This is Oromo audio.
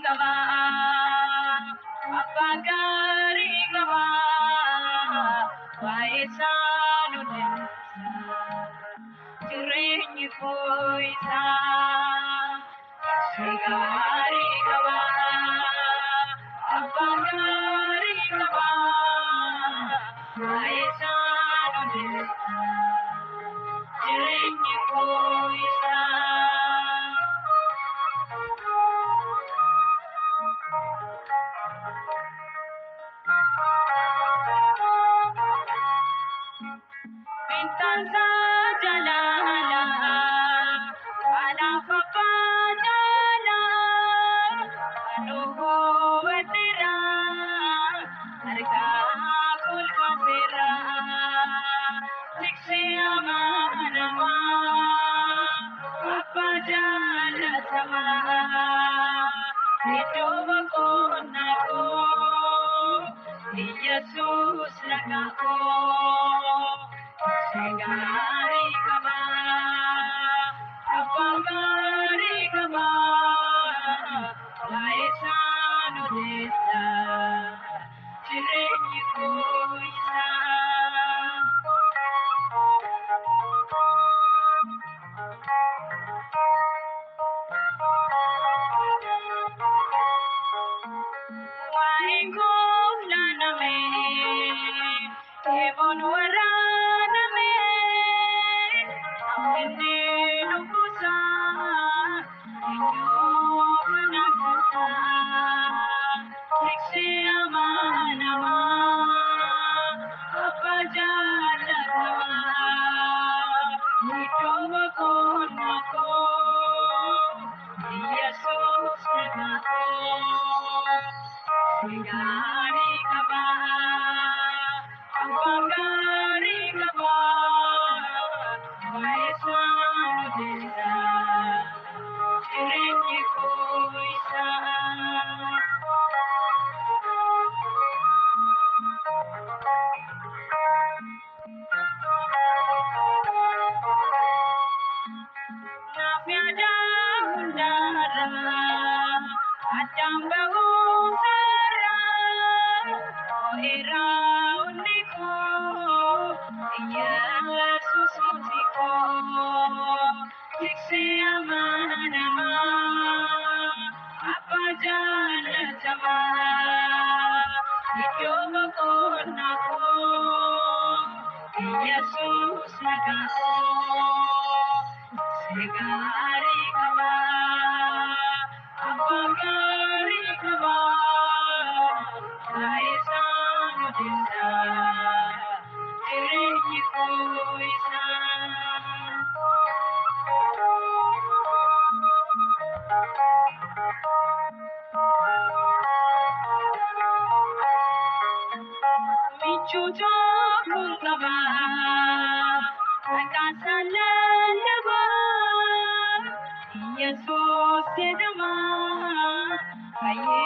kaba, abba gari kaba, waisan udensa, jireenyi koisa, sigari kaba, abba gari kaba, waisan udensa, jireenyi koisa. Bintansa jalala, ala papa jala, anuho wetira, harga kulkasira, sikse amanama, papa jala sama, hidup ko nako, Yesus nako. Sigari kaba, apagari kaba, waisan udesa, jireenyi koisa. Waingo laname, ebon waraname. Lupusa, inyo panagasa, siksi amanama, apajala sama, ito ako nako, Yesus nako, sigari kaba, apagari kaba. Waisan udesa, jireenyi koisa. Nafyada hundara, adam bahusara, oira uniko, Yesus mutiko, sikse amanama, apa jala jama, hidup ko nako, Yesus nako. Sigari kaba, apagari kaba, waisan udesa, jireenyi koisa. Michujo kungaba, akasalalaba. Yesus sedama, aye